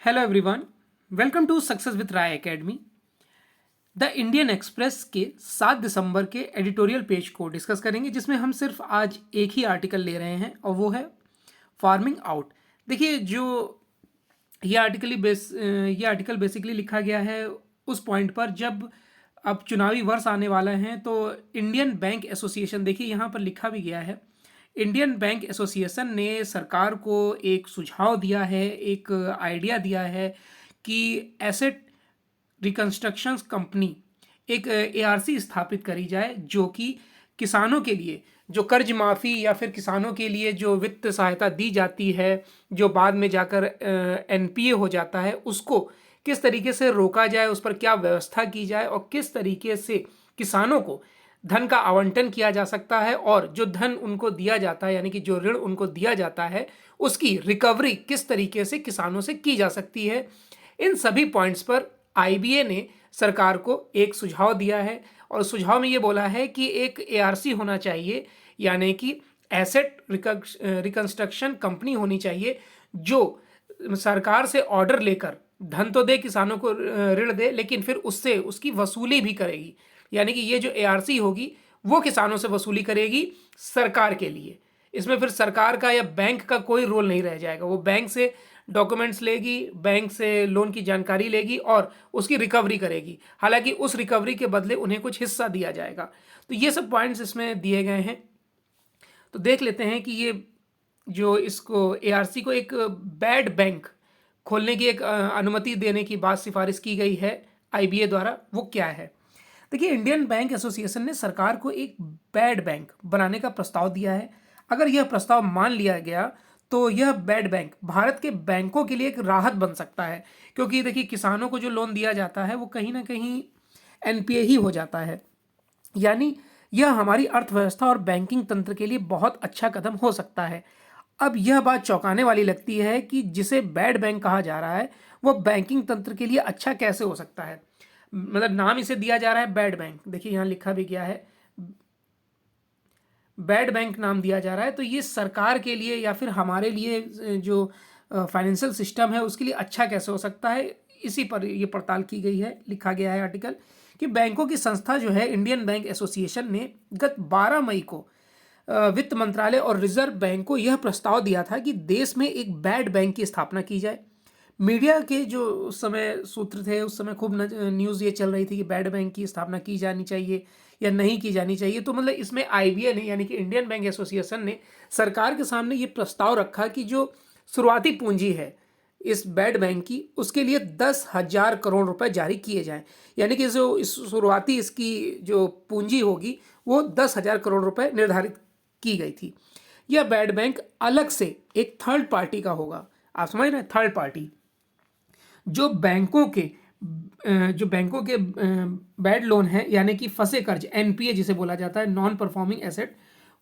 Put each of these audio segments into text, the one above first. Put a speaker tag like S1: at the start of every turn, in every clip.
S1: Hello everyone, welcome to success with Rai academy. The Indian Express के 7 दिसंबर के editorial page को discuss करेंगे, जिसमें हम सिर्फ आज एक ही आर्टिकल ले रहे हैं और वो है फार्मिंग आउट। देखिए, जो ये आर्टिकल बेसिकली लिखा गया है उस पॉइंट पर जब अब चुनावी वर्ष आने वाला है, तो इंडियन बैंक एसोसिएशन, देखिए यहाँ पर लिखा भी गया है, इंडियन बैंक एसोसिएशन ने सरकार को एक सुझाव दिया है, एक आइडिया दिया है कि एसेट रिकंस्ट्रक्शन कंपनी, एक एआरसी स्थापित करी जाए, जो कि किसानों के लिए जो कर्ज माफ़ी या फिर किसानों के लिए जो वित्त सहायता दी जाती है, जो बाद में जाकर एनपीए हो जाता है, उसको किस तरीके से रोका जाए, उस पर क्या व्यवस्था की जाए और किस तरीके से किसानों को धन का आवंटन किया जा सकता है और जो धन उनको दिया जाता है, यानी कि जो ऋण उनको दिया जाता है, उसकी रिकवरी किस तरीके से किसानों से की जा सकती है। इन सभी पॉइंट्स पर आईबीए ने सरकार को एक सुझाव दिया है और सुझाव में ये बोला है कि एक एआरसी होना चाहिए, यानी कि एसेट रिकंस्ट्रक्शन कंपनी होनी चाहिए, जो सरकार से ऑर्डर लेकर धन तो दे, किसानों को ऋण दे, लेकिन फिर उससे उसकी वसूली भी करेगी। यानी कि ये जो एआरसी होगी वो किसानों से वसूली करेगी सरकार के लिए। इसमें फिर सरकार का या बैंक का कोई रोल नहीं रह जाएगा। वो बैंक से डॉक्यूमेंट्स लेगी, बैंक से लोन की जानकारी लेगी और उसकी रिकवरी करेगी। हालांकि उस रिकवरी के बदले उन्हें कुछ हिस्सा दिया जाएगा। तो ये सब पॉइंट्स इसमें दिए गए हैं। तो देख लेते हैं कि ये जो इसको एआरसी को एक बैड बैंक खोलने की एक अनुमति देने की बात सिफारिश की गई है आईबीए द्वारा, वो क्या है। देखिए, इंडियन बैंक एसोसिएशन ने सरकार को एक बैड बैंक बनाने का प्रस्ताव दिया है। अगर यह प्रस्ताव मान लिया गया तो यह बैड बैंक भारत के बैंकों के लिए एक राहत बन सकता है, क्योंकि देखिए, किसानों को जो लोन दिया जाता है वो कहीं ना कहीं एनपीए ही हो जाता है। यानी यह हमारी अर्थव्यवस्था और बैंकिंग तंत्र के लिए बहुत अच्छा कदम हो सकता है। अब यह बात चौंकाने वाली लगती है कि जिसे बैड बैंक कहा जा रहा है वो बैंकिंग तंत्र के लिए अच्छा कैसे हो सकता है। मतलब नाम इसे दिया जा रहा है बैड बैंक, देखिए यहाँ लिखा भी गया है बैड बैंक नाम दिया जा रहा है। तो ये सरकार के लिए या फिर हमारे लिए जो फाइनेंशियल सिस्टम है उसके लिए अच्छा कैसे हो सकता है, इसी पर ये पड़ताल की गई है। लिखा गया है आर्टिकल कि बैंकों की संस्था जो है इंडियन बैंक एसोसिएशन ने गत 12 मई को वित्त मंत्रालय और रिजर्व बैंक को यह प्रस्ताव दिया था कि देश में एक बैड बैंक की स्थापना की जाए। मीडिया के जो उस समय सूत्र थे, उस समय खूब न्यूज़ ये चल रही थी कि बैड बैंक की स्थापना की जानी चाहिए या नहीं की जानी चाहिए। तो मतलब इसमें आईबीए ने, यानी कि इंडियन बैंक एसोसिएशन ने सरकार के सामने ये प्रस्ताव रखा कि जो शुरुआती पूंजी है इस बैड बैंक की, उसके लिए 10,000 करोड़ रुपए जारी किए जाएं। यानी कि जो इस शुरुआती इसकी जो पूंजी होगी वो 10,000 करोड़ रुपए निर्धारित की गई थी। यह बैड बैंक अलग से एक थर्ड पार्टी का होगा। आप समझ रहे हैं, थर्ड पार्टी जो बैंकों के बैड लोन है, यानी कि फंसे कर्ज, एनपीए जिसे बोला जाता है, नॉन परफॉर्मिंग एसेट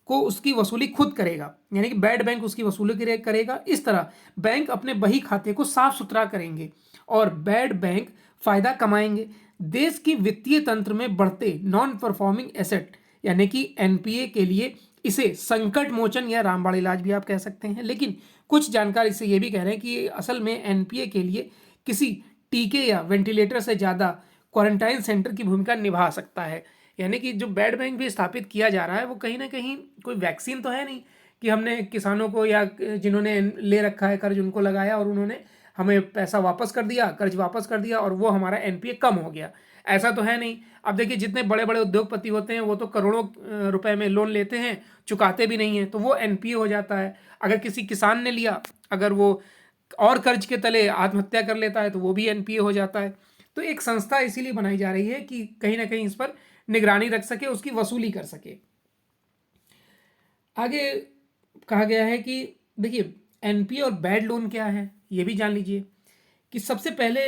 S1: को, उसकी वसूली खुद करेगा। यानी कि बैड बैंक उसकी वसूली करेगा। इस तरह बैंक अपने बही खाते को साफ सुथरा करेंगे और बैड बैंक फायदा कमाएंगे। देश की वित्तीय तंत्र में बढ़ते नॉन परफॉर्मिंग एसेट यानी कि एनपीए के लिए इसे संकट मोचन या रामबाण इलाज भी आप कह सकते हैं। लेकिन कुछ जानकारी से ये भी कह रहे हैं कि असल में एनपीए के लिए किसी टीके या वेंटिलेटर से ज़्यादा क्वारंटाइन सेंटर की भूमिका निभा सकता है। यानी कि जो बैड बैंक भी स्थापित किया जा रहा है वो कहीं ना कहीं कोई वैक्सीन तो है नहीं कि हमने किसानों को या जिन्होंने ले रखा है कर्ज उनको लगाया और उन्होंने हमें पैसा वापस कर दिया, कर्ज वापस कर दिया और वो हमारा एनपीए कम हो गया। ऐसा तो है नहीं। अब देखिए, जितने बड़े बड़े उद्योगपति होते हैं वो तो करोड़ों रुपए में लोन लेते हैं, चुकाते भी नहीं हैं, तो वो एनपीए हो जाता है। अगर किसी किसान ने लिया, अगर वो और कर्ज के तले आत्महत्या कर लेता है तो वो भी एनपीए हो जाता है। तो एक संस्था इसीलिए बनाई जा रही है कि कहीं ना कहीं इस पर निगरानी रख सके, उसकी वसूली कर सके। आगे कहा गया है कि देखिए, एनपीए और बैड लोन क्या है ये भी जान लीजिए। कि सबसे पहले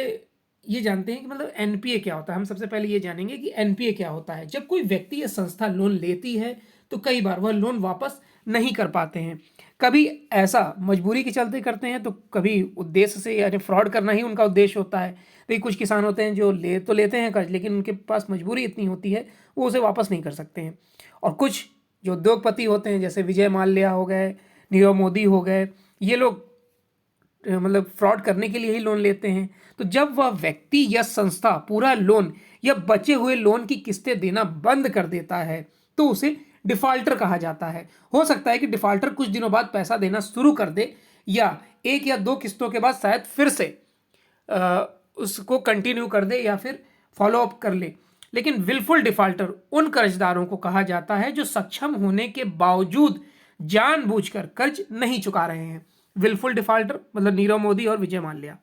S1: ये जानते हैं कि मतलब एनपीए क्या होता है। हम सबसे पहले ये जानेंगे कि एनपीए क्या होता है। जब कोई व्यक्ति या संस्था लोन लेती है तो कई बार वह लोन वापस नहीं कर पाते हैं। कभी ऐसा मजबूरी के चलते करते हैं, तो कभी उद्देश्य से, यानी फ्रॉड करना ही उनका उद्देश्य होता है। देखिए, कुछ किसान होते हैं जो ले तो लेते हैं कर्ज, लेकिन उनके पास मजबूरी इतनी होती है वो उसे वापस नहीं कर सकते हैं। और कुछ जो उद्योगपति होते हैं, जैसे विजय माल्या हो गए, नीरव मोदी हो गए, ये लोग मतलब फ्रॉड करने के लिए ही लोन लेते हैं। तो जब वह व्यक्ति या संस्था पूरा लोन या बचे हुए लोन की किस्तें देना बंद कर देता है तो उसे डिफॉल्टर कहा जाता है। हो सकता है कि डिफॉल्टर कुछ दिनों बाद पैसा देना शुरू कर दे या एक या दो किस्तों के बाद शायद फिर से उसको कंटिन्यू कर दे या फिर फॉलो अप कर ले। लेकिन विलफुल डिफॉल्टर उन कर्जदारों को कहा जाता है जो सक्षम होने के बावजूद जानबूझकर कर्ज नहीं चुका रहे हैं। विलफुल डिफॉल्टर मतलब नीरव मोदी और विजय माल्या।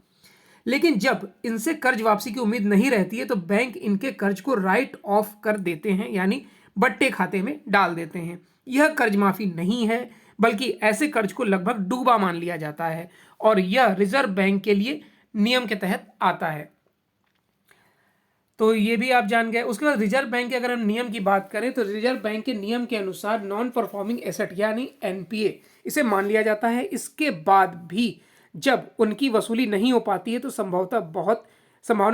S1: लेकिन जब इनसे कर्ज वापसी की उम्मीद नहीं रहती है तो बैंक इनके कर्ज को राइट ऑफ कर देते हैं, यानी बट्टे खाते में डाल देते हैं। यह कर्ज माफी नहीं है, बल्कि ऐसे कर्ज को लगभग डूबा मान लिया जाता है और यह रिजर्व बैंक के लिए नियम के तहत आता है। तो ये भी आप जान गए। उसके बाद रिजर्व बैंक के अगर हम नियम की बात करें तो रिजर्व बैंक के नियम के अनुसार नॉन परफॉर्मिंग एसेट यानी एनपीए इसे मान लिया जाता है। इसके बाद भी जब उनकी वसूली नहीं हो पाती है तो संभावना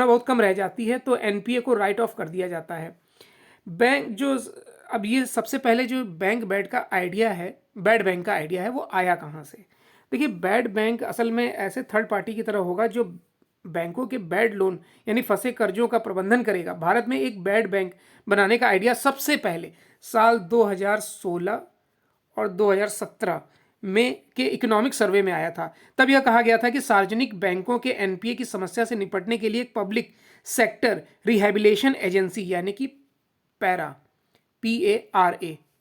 S1: बहुत कम रह जाती है, तो एनपीए को राइट ऑफ कर दिया जाता है। बैंक जो अब ये सबसे पहले जो बैंक बैड बैंक का आइडिया है वो आया कहाँ से? देखिए, बैड बैंक असल में ऐसे थर्ड पार्टी की तरह होगा जो बैंकों के बैड लोन यानी फंसे कर्जों का प्रबंधन करेगा। भारत में एक बैड बैंक बनाने का आइडिया सबसे पहले साल 2016 और 2017 में के इकोनॉमिक सर्वे में आया था। तब यह कहा गया था कि सार्वजनिक बैंकों के एनपीए की समस्या से निपटने के लिए एक पब्लिक सेक्टर रिहैबिलिटेशन एजेंसी यानी कि PARA,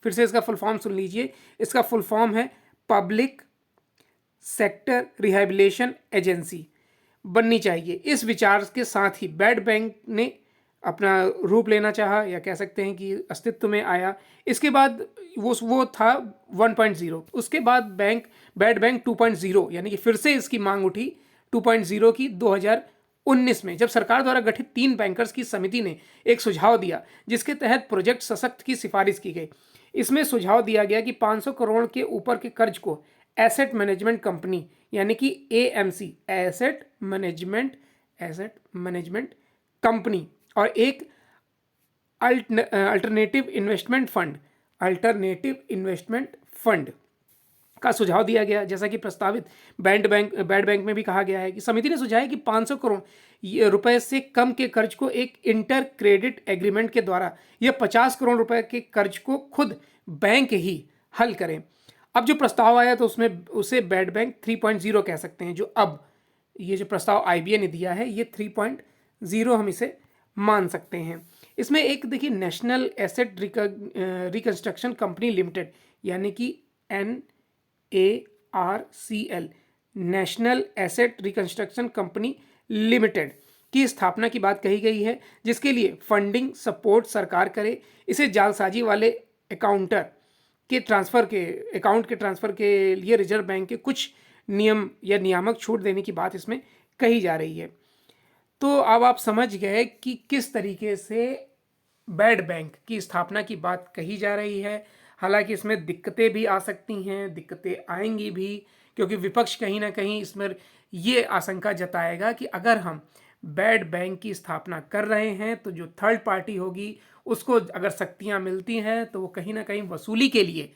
S1: फिर से इसका फुल फॉर्म सुन लीजिए। इसका फुल फॉर्म है पब्लिक सेक्टर रिहैबिलिटेशन एजेंसी बननी चाहिए। इस विचार के साथ ही बैड बैंक ने अपना रूप लेना चाहा, या कह सकते हैं कि अस्तित्व में आया। इसके बाद वो था 1.0। उसके बाद बैड बैंक 2.0 यानी कि फिर से इसकी मांग उठी 2.0 की 2019 में, जब सरकार द्वारा गठित 3 बैंकर्स की समिति ने एक सुझाव दिया जिसके तहत प्रोजेक्ट सशक्त की सिफारिश की गई। इसमें सुझाव दिया गया कि 500 करोड़ के ऊपर के कर्ज को एसेट मैनेजमेंट कंपनी यानी कि AMC एसेट मैनेजमेंट कंपनी और एक अल्टरनेटिव इन्वेस्टमेंट फंड का सुझाव दिया गया। जैसा कि प्रस्तावित बैड बैंक में भी कहा गया है कि समिति ने सुझाया कि 500 करोड़ रुपए से कम के कर्ज को एक इंटर क्रेडिट एग्रीमेंट के द्वारा यह 50 करोड़ रुपए के कर्ज को खुद बैंक ही हल करें। अब जो प्रस्ताव आया तो उसमें उसे बैड बैंक 3.0 कह सकते हैं। जो अब ये जो प्रस्ताव IBA ने दिया है ये 3.0 हम इसे मान सकते हैं। इसमें एक देखिए national asset reconstruction company limited यानी कि NARCL national asset reconstruction company limited की स्थापना की बात कही गई है, जिसके लिए फंडिंग सपोर्ट सरकार करे। इसे जालसाजी वाले अकाउंट के ट्रांसफ़र के लिए रिजर्व बैंक के कुछ नियम या नियामक छूट देने की बात इसमें कही जा रही है। तो अब आप समझ गए कि किस तरीके से बैड बैंक की स्थापना की बात कही जा रही है। हालांकि इसमें दिक्कतें भी आ सकती हैं, दिक्कतें आएंगी भी, क्योंकि विपक्ष कहीं ना कहीं इसमें ये आशंका जताएगा कि अगर हम बैड बैंक की स्थापना कर रहे हैं तो जो थर्ड पार्टी होगी उसको अगर शक्तियां मिलती हैं तो वो कहीं ना कहीं वसूली के लिए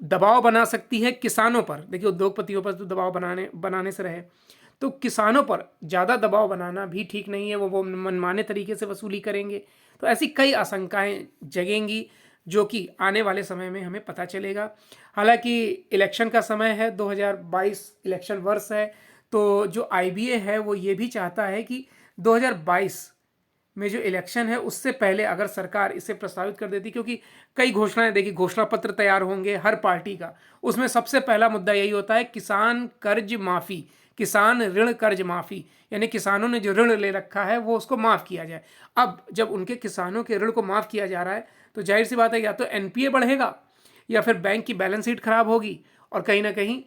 S1: दबाव बना सकती है किसानों पर। देखिए, उद्योगपतियों पर तो दबाव बनाने से रहे, तो किसानों पर ज़्यादा दबाव बनाना भी ठीक नहीं है। वो मनमाने तरीके से वसूली करेंगे। तो ऐसी कई आशंकाएं जगेंगी जो कि आने वाले समय में हमें पता चलेगा। हालांकि इलेक्शन का समय है, 2022 इलेक्शन वर्ष है, तो जो IBA है वो ये भी चाहता है कि 2022 में जो इलेक्शन है उससे पहले अगर सरकार इसे प्रस्तावित कर देती, क्योंकि कई घोषणाएं, देखिए घोषणा पत्र तैयार होंगे हर पार्टी का, उसमें सबसे पहला मुद्दा यही होता है किसान कर्ज माफ़ी, किसान ऋण कर्ज माफ़ी, यानी किसानों ने जो ऋण ले रखा है वो उसको माफ़ किया जाए। अब जब उनके किसानों के ऋण को माफ़ किया जा रहा है तो जाहिर सी बात है या तो NPA बढ़ेगा या फिर बैंक की बैलेंस शीट खराब होगी और कहीं ना कहीं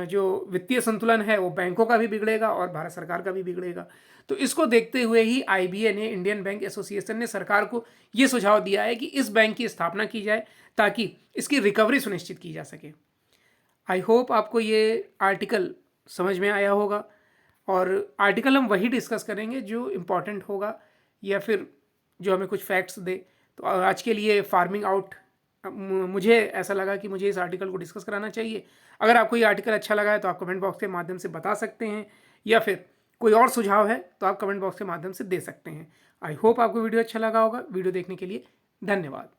S1: जो वित्तीय संतुलन है वो बैंकों का भी बिगड़ेगा और भारत सरकार का भी बिगड़ेगा। तो इसको देखते हुए ही IBA ने, इंडियन बैंक एसोसिएशन ने, सरकार को ये सुझाव दिया है कि इस बैंक की स्थापना की जाए ताकि इसकी रिकवरी सुनिश्चित की जा सके। आई होप आपको ये आर्टिकल समझ में आया होगा, और आर्टिकल हम वही डिस्कस करेंगे जो इम्पोर्टेंट होगा या फिर जो हमें कुछ फैक्ट्स दे। तो आज के लिए फार्मिंग आउट मुझे ऐसा लगा कि मुझे इस आर्टिकल को डिस्कस कराना चाहिए। अगर आपको ये आर्टिकल अच्छा लगा है तो आप कमेंट बॉक्स के माध्यम से बता सकते हैं, या फिर कोई और सुझाव है तो आप कमेंट बॉक्स के माध्यम से दे सकते हैं। आई होप आपको वीडियो अच्छा लगा होगा। वीडियो देखने के लिए धन्यवाद।